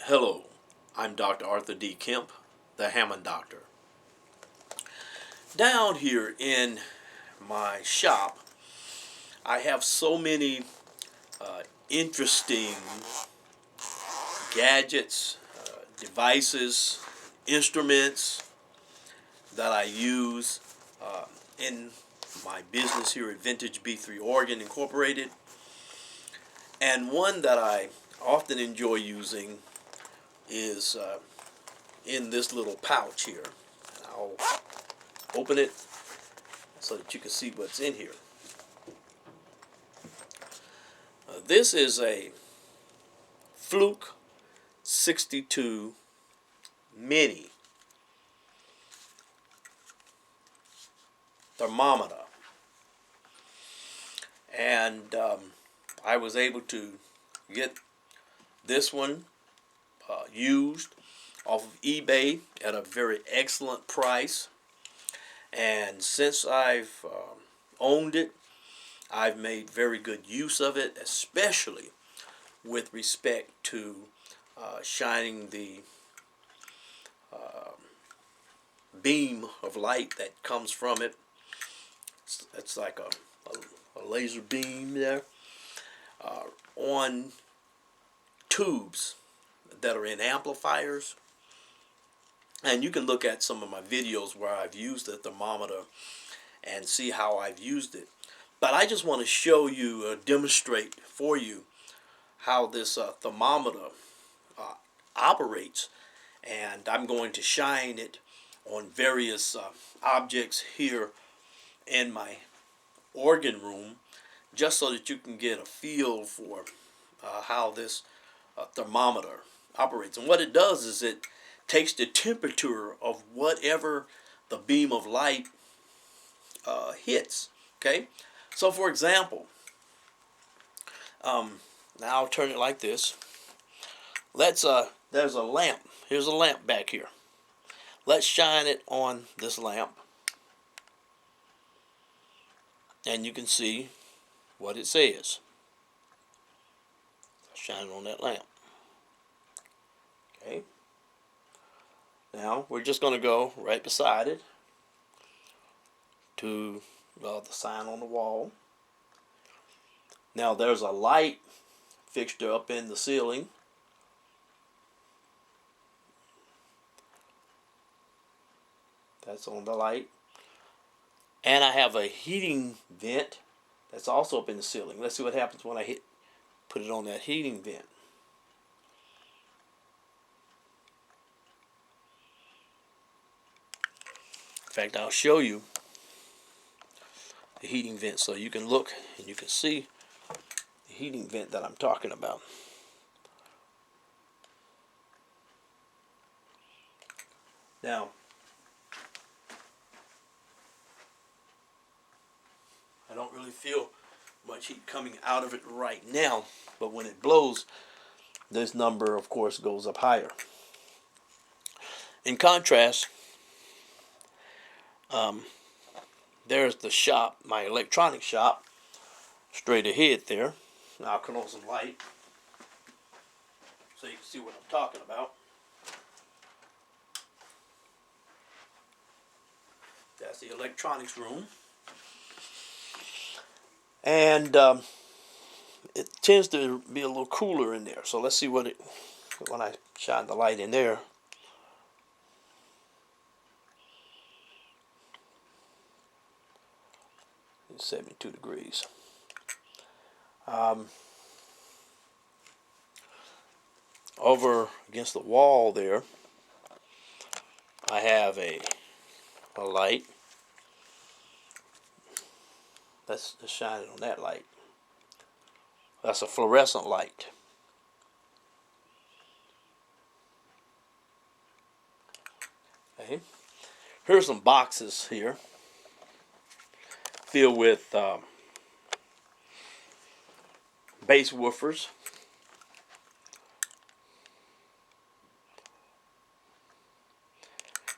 Hello, I'm Dr. Arthur D. Kemp, the Hammond Doctor. Down here in my shop, I have so many interesting gadgets, devices, instruments that I use in my business here at Vintage B3 Organ Incorporated. And one that I often enjoy using is in this little pouch here. And I'll open it so that you can see what's in here. This is a Fluke 62 mini thermometer, and I was able to get this one used off of eBay at a very excellent price, and since I've owned it, I've made very good use of it, especially with respect to shining the beam of light that comes from it. It's like a laser beam there on tubes that are in amplifiers. And you can look at some of my videos where I've used the thermometer and see how I've used it. But I just want to show you, demonstrate for you how this thermometer operates. And I'm going to shine it on various objects here in my organ room, just so that you can get a feel for how this thermometer operates. And what it does is it takes the temperature of whatever the beam of light hits. Okay, so for example, now I'll turn it like this. There's a lamp. Here's a lamp back here. Let's shine it on this lamp, and you can see what it says. Shine it on that lamp. Okay. Now we're just going to go right beside it to the sign on the wall. Now there's a light fixture up in the ceiling. That's on the light. And I have a heating vent that's also up in the ceiling. Let's see what happens when I put it on that heating vent. In fact, I'll show you the heating vent so you can look and you can see the heating vent that I'm talking about. Now, I don't really feel much heat coming out of it right now, but when it blows, this number, of course, goes up higher. In contrast, there's the shop, my electronic shop, straight ahead there. Now I'll turn on some light so you can see what I'm talking about. That's the electronics room. And it tends to be a little cooler in there. So let's see when I shine the light in there. It's 72 degrees. Over against the wall there, I have a light. Let's just shine it on that light. That's a fluorescent light. Okay. Here's some boxes here filled with base woofers.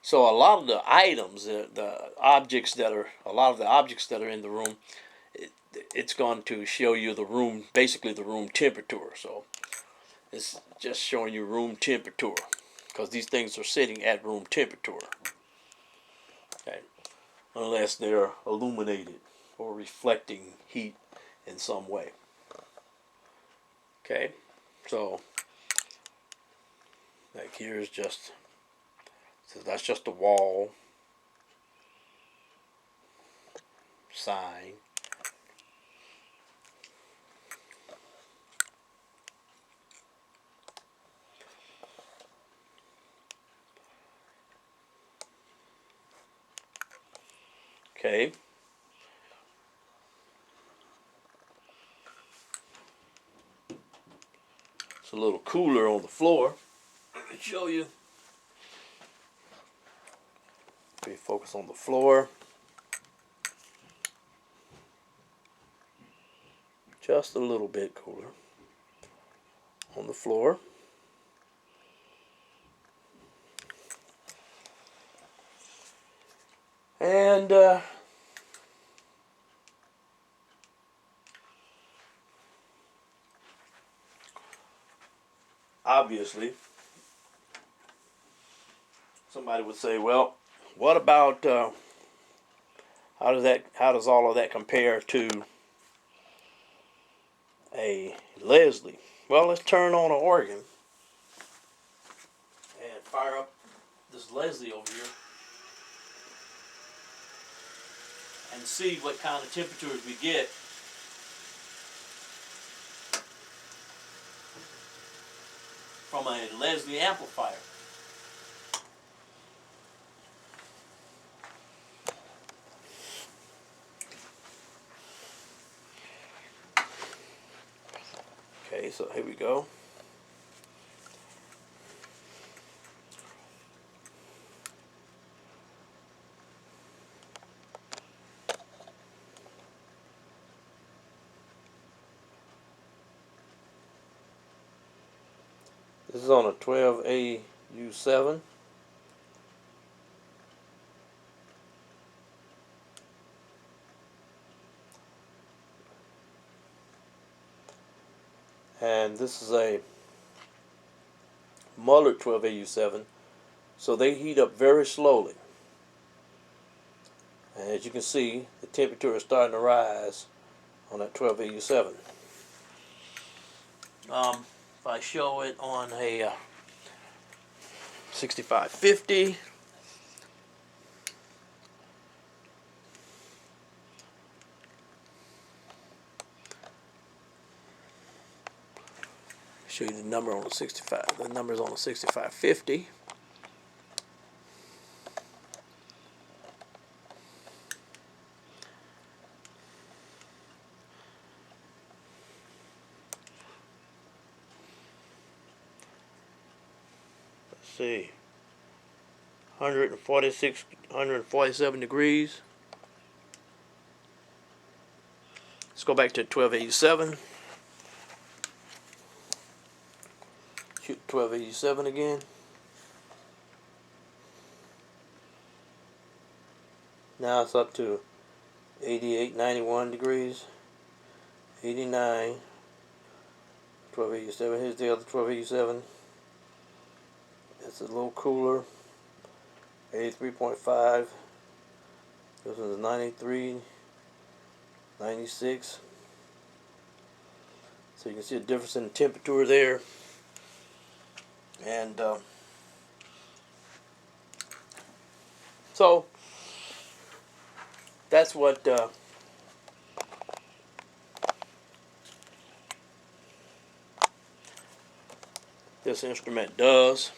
So a lot of the items, a lot of the objects that are in the room, it's going to show you the room, basically the room temperature. So It's just showing you room temperature, because these things are sitting at room temperature. Okay, unless they're illuminated or reflecting heat in some way. Okay, so like here's just, so that's just a wall sign. Okay. It's a little cooler on the floor. Let me show you. Okay, focus on the floor. Just a little bit cooler on the floor. And obviously, somebody would say, well, what about how does all of that compare to a Leslie? Well, let's turn on an organ and fire up this Leslie over here and see what kind of temperatures we get from a Leslie amplifier. Okay, so here we go. This is on a 12AU7. And this is a Muller 12AU7. So they heat up very slowly. And as you can see, the temperature is starting to rise on that 12AU7. If I show it on a 6550, show you the number on the 65. The number's on the 6550. Let's see, 147 degrees. Let's go back to 1287. Shoot 1287 again. Now it's up to 88, 91 degrees. 89. 1287. Here's the other 1287. It's a little cooler. 83.5. This is 93. 96. So you can see a difference in temperature there. And so that's what this instrument does.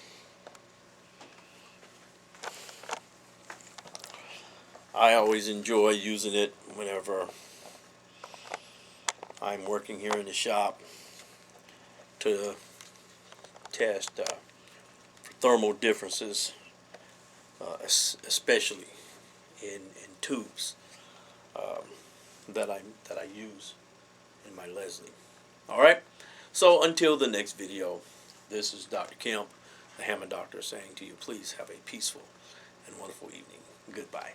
I always enjoy using it whenever I'm working here in the shop to test for thermal differences, especially in tubes that I use in my Leslie. All right. So until the next video, this is Dr. Kemp, the Hammer Doctor, saying to you, please have a peaceful and wonderful evening. Goodbye.